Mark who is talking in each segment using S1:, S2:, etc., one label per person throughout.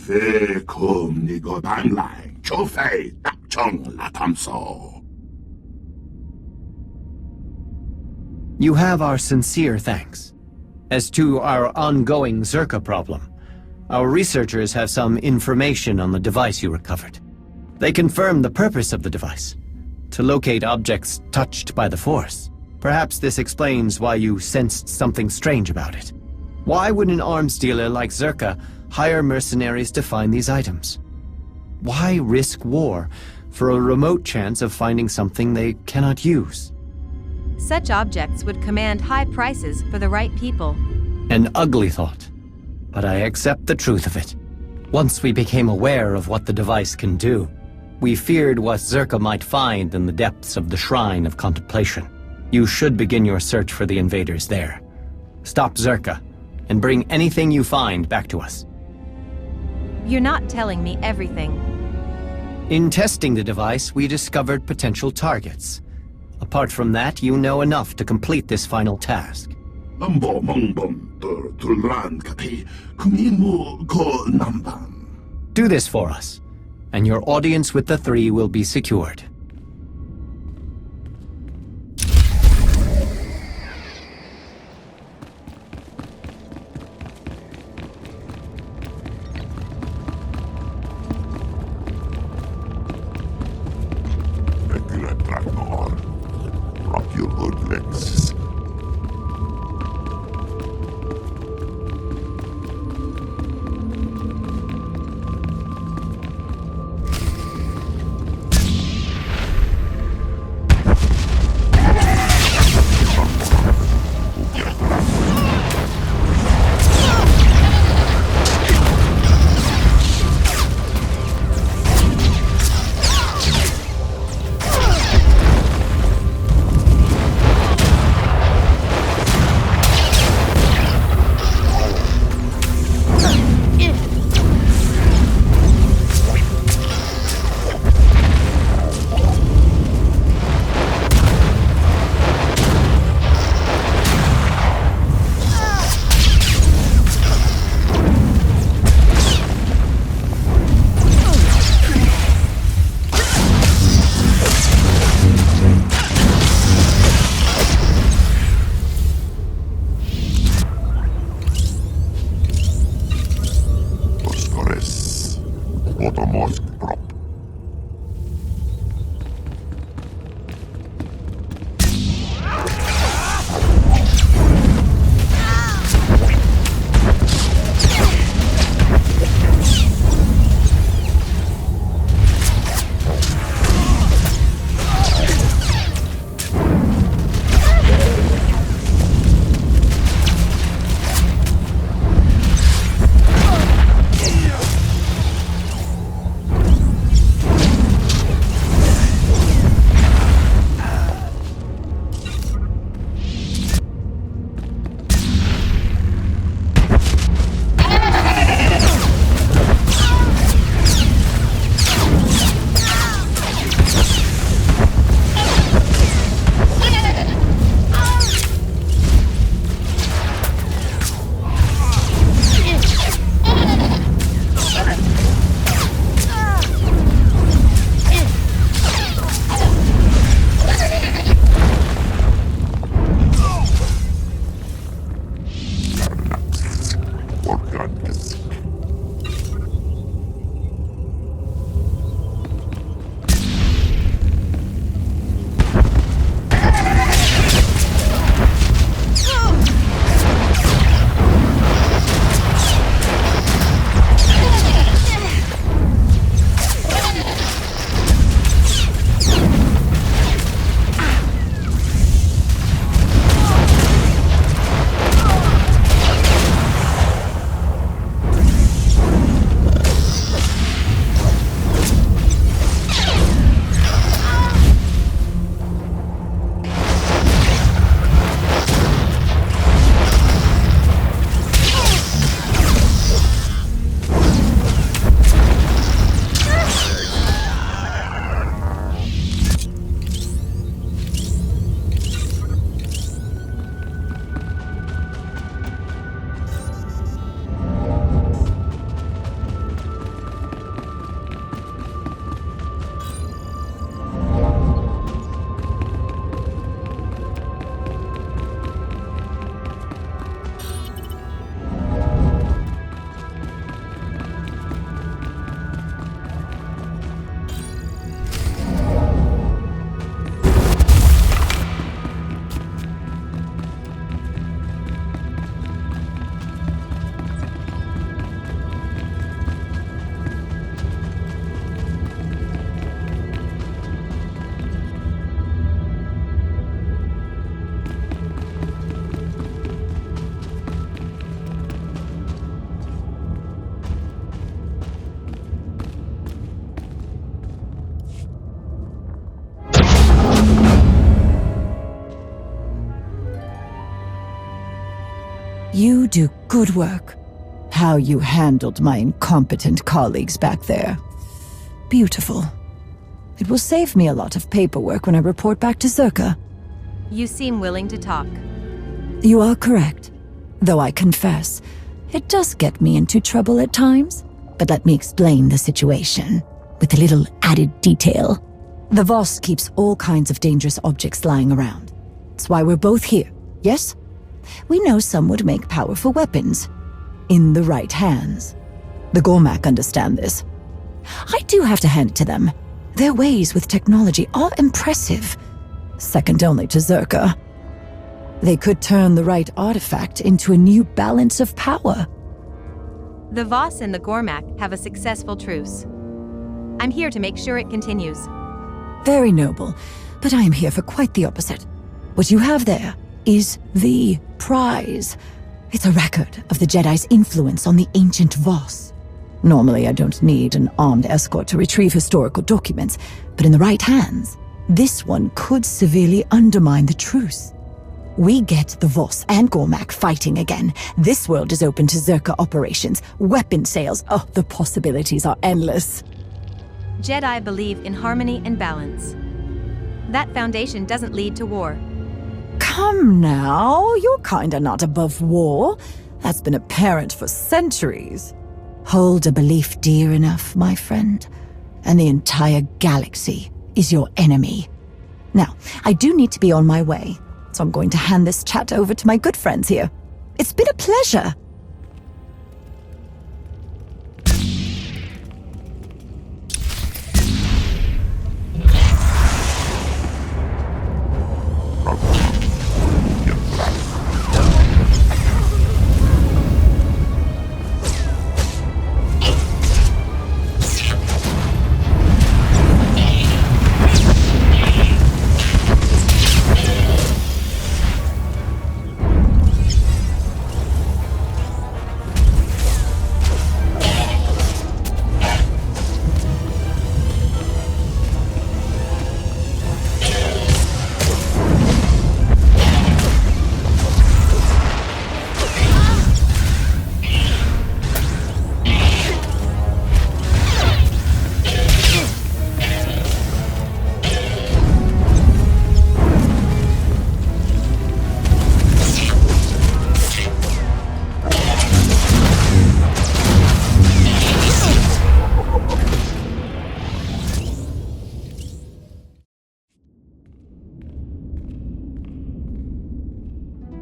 S1: KotFE kum nigo timeline chofei takchong latamso.
S2: You have our sincere thanks. As to our ongoing Czerka problem, our researchers have some information on the device you recovered. They confirm the purpose of the device, to locate objects touched by the Force. Perhaps this explains why you sensed something strange about it. Why would an arms dealer like Czerka hire mercenaries to find these items? Why risk war for a remote chance of finding something they cannot use?
S3: Such objects would command high prices for the right people.
S2: An ugly thought, but I accept the truth of it. Once we became aware of what the device can do, we feared what Czerka might find in the depths of the Shrine of Contemplation. You should begin your search for the invaders there. Stop Czerka, and bring anything you find back to us.
S3: You're not telling me everything.
S2: In testing the device, we discovered potential targets. Apart from that, you know enough to complete this final task.
S1: Nambo mongbom tulran kati kumimu ko namban.
S2: Do this for us, and your audience with the three will be secured.
S1: Drop your good legs.
S4: do good work. How you handled my incompetent colleagues back there. Beautiful. It will save me a lot of paperwork when I report back to Czerka.
S3: You seem willing to talk.
S4: You are correct. Though I confess, it does get me into trouble at times. But let me explain the situation, with a little added detail. The Voss keeps all kinds of dangerous objects lying around. That's why we're both here, yes? We know some would make powerful weapons. In the right hands. The Gormak understand this. I do have to hand it to them. Their ways with technology are impressive. Second only to Czerka. They could turn the right artifact into a new balance of power.
S3: The Voss and the Gormak have a successful truce. I'm here to make sure it continues.
S4: Very noble, but I am here for quite the opposite. What you have there is the prize. It's a record of the Jedi's influence on the ancient Voss. Normally, I don't need an armed escort to retrieve historical documents, but in the right hands, this one could severely undermine the truce. We get the Voss and Gormak fighting again. This world is open to Czerka operations, weapon sales. Oh, the possibilities are endless.
S3: Jedi believe in harmony and balance. That foundation doesn't lead to war.
S4: Come now, you're kinda not above war. That's been apparent for centuries. Hold a belief dear enough, my friend, and the entire galaxy is your enemy. Now, I do need to be on my way, so I'm going to hand this chat over to my good friends here. It's been a pleasure.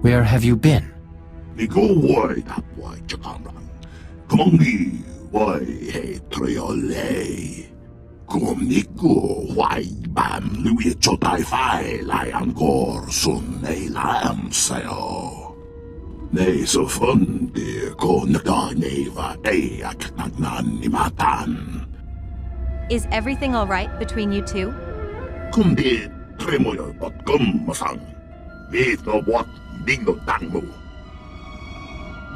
S2: Where have you been?
S1: Nico Wai Tapwai Chakamran. Kumongi Wai He Triole. Kumniku Wai-Ban Lui Chotai Fai Lai Angkor Sun Nei Lam Seo. Nei so fundi ko nagda neva eak nagnan ni matan.
S3: Is everything all right between you two?
S1: Kundi tremoyo bot masang. With no what ding no tangmu.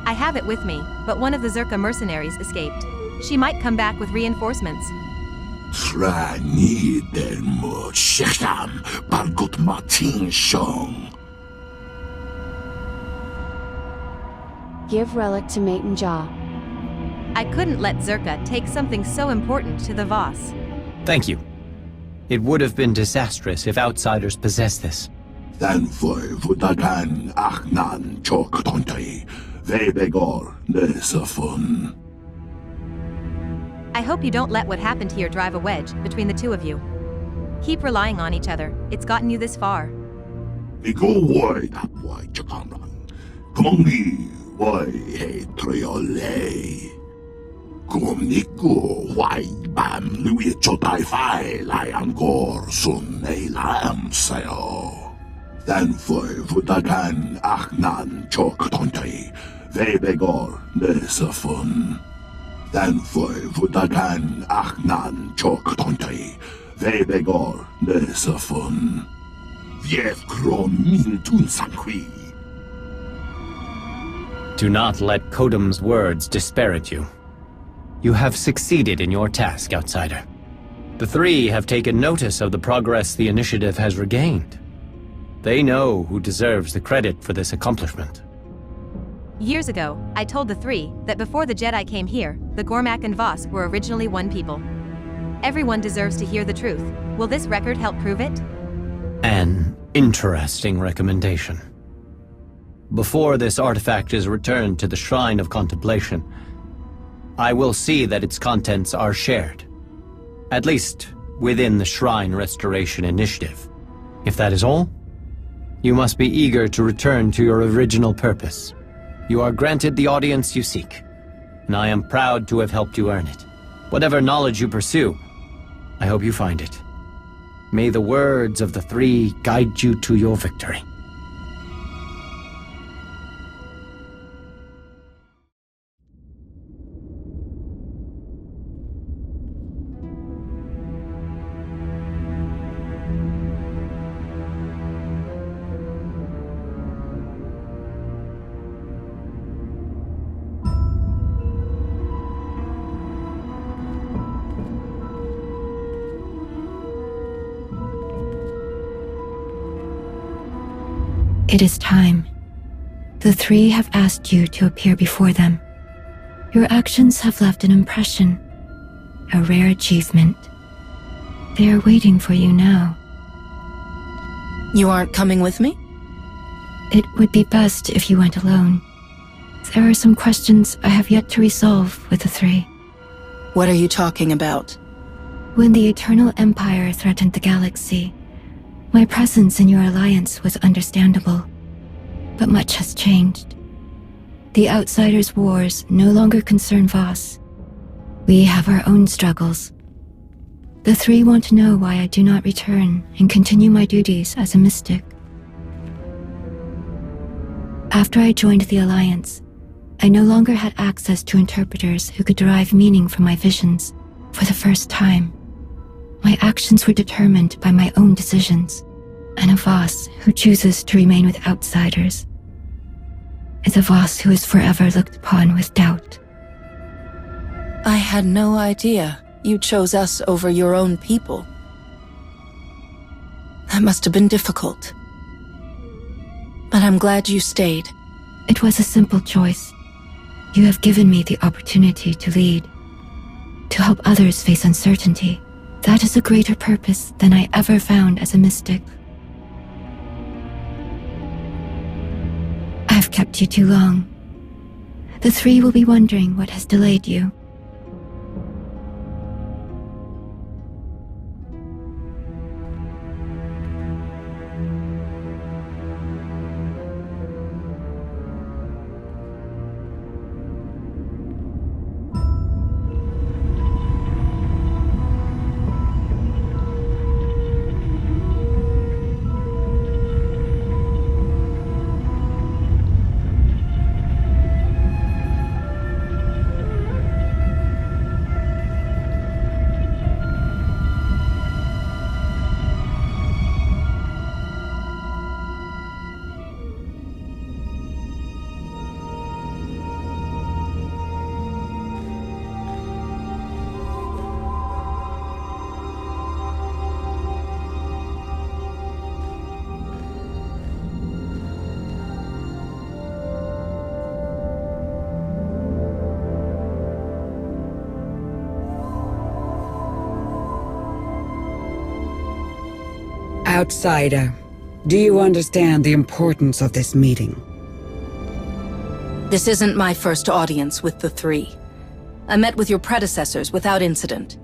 S3: I have it with me, but one of the Czerka Mercenaries escaped. She might come back with reinforcements.
S1: Shrine of Shekam Kodom Maton-Je.
S5: Give relic to Maton-Je.
S3: I couldn't let Czerka take something so important to the Voss.
S2: Thank you. It would have been disastrous if outsiders possessed this.
S1: Then for Vutagan Arcann Chok-Tonte, Vebegor Nesafun.
S3: I hope you don't let what happened here drive a wedge between the two of you. Keep relying on each other. It's gotten you this far.
S1: Nico Wai Tapwai Chakamran. Kumongi Wai He Triole. Kumniku Wai-Ban Lui Chotai Fai Lai Angkor Sun Nei Lam Seo. Then for Vutagan Arcann Chok-Tonte, Vebegor Nesafun. Then for Vutagan Arcann Chok-Tonte, Vebegor Nesafun. Viev Kron Min Tun Sanqui.
S2: Do not let Kodom's words disparage you. You have succeeded in your task, outsider. The three have taken notice of the progress the initiative has regained. They know who deserves the credit for this accomplishment.
S3: Years ago, I told the three that before the Jedi came here, the Gormak and Voss were originally one people. Everyone deserves to hear the truth. Will this record help prove it?
S2: An interesting recommendation. Before this artifact is returned to the Shrine of Contemplation, I will see that its contents are shared. At least, within the Shrine Restoration Initiative. If that is all, you must be eager to return to your original purpose. You are granted the audience you seek, and I am proud to have helped you earn it. Whatever knowledge you pursue, I hope you find it. May the words of the three guide you to your victory.
S4: It is time. The three have asked you to appear before them. Your actions have left an impression, a rare achievement. They are waiting for you now.
S5: You aren't coming with me?
S4: It would be best if you went alone. There are some questions I have yet to resolve with the three.
S5: What are you talking about?
S4: When the Eternal Empire threatened the galaxy, my presence in your alliance was understandable, but much has changed. The Outsiders' wars no longer concern Voss. We have our own struggles. The three want to know why I do not return and continue my duties as a mystic. After I joined the Alliance, I no longer had access to interpreters who could derive meaning from my visions. For the first time, my actions were determined by my own decisions, and a Voss who chooses to remain with outsiders is a Voss who is forever looked upon with doubt.
S5: I had no idea you chose us over your own people. That must have been difficult. But I'm glad you stayed.
S4: It was a simple choice. You have given me the opportunity to lead, to help others face uncertainty. That is a greater purpose than I ever found as a mystic. I've kept you too long. The three will be wondering what has delayed you.
S6: Outsider, do you understand the importance of this meeting?
S5: This isn't my first audience with the three. I met with your predecessors without incident.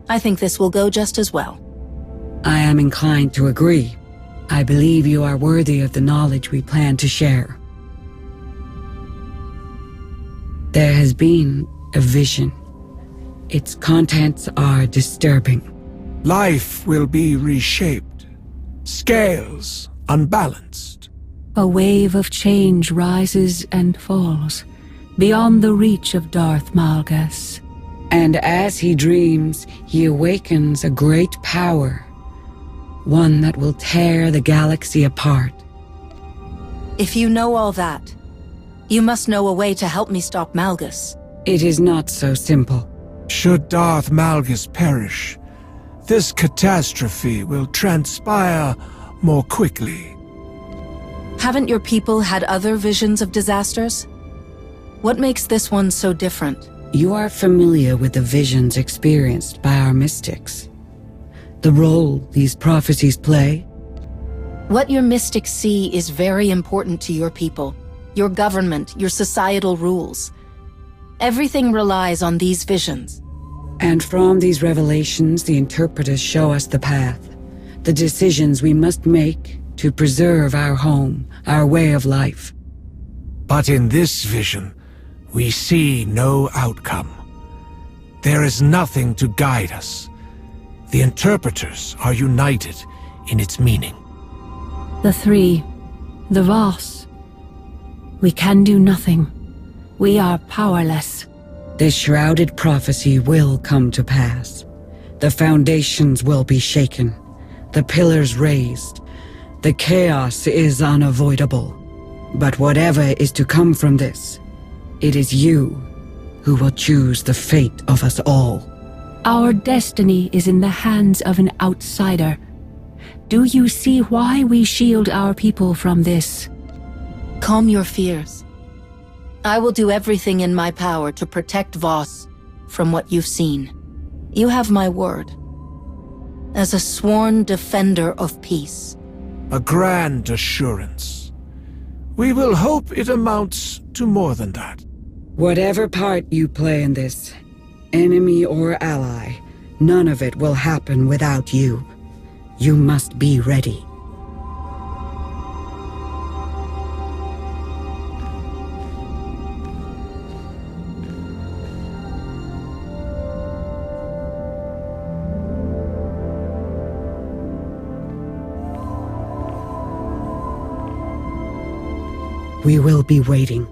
S5: I think this will go just as well.
S6: I am inclined to agree. I believe you are worthy of the knowledge we plan to share. There has been a vision. Its contents are disturbing.
S7: Life will be reshaped. Scales unbalanced.
S8: A wave of change rises and falls, beyond the reach of Darth Malgus.
S6: And as he dreams, he awakens a great power. One that will tear the galaxy apart.
S5: If you know all that, you must know a way to help me stop Malgus.
S6: It is not so simple.
S7: Should Darth Malgus perish, this catastrophe will transpire more quickly.
S5: Haven't your people had other visions of disasters? What makes this one so different?
S6: You are familiar with the visions experienced by our mystics. The role these prophecies play?
S5: What your mystics see is very important to your people, your government, your societal rules. Everything relies on these visions.
S6: And from these revelations, the interpreters show us the path, the decisions we must make to preserve our home, our way of life.
S7: But in this vision, we see no outcome. There is nothing to guide us. The interpreters are united in its meaning.
S8: The three, the Voss. We can do nothing. We are powerless.
S6: This shrouded prophecy will come to pass. The foundations will be shaken, the pillars raised. The chaos is unavoidable. But whatever is to come from this, it is you who will choose the fate of us all.
S8: Our destiny is in the hands of an outsider. Do you see why we shield our people from this?
S5: Calm your fears. I will do everything in my power to protect Voss from what you've seen. You have my word. As a sworn defender of peace.
S7: A grand assurance. We will hope it amounts to more than that.
S6: Whatever part you play in this, enemy or ally, none of it will happen without you. You must be ready. We will be waiting.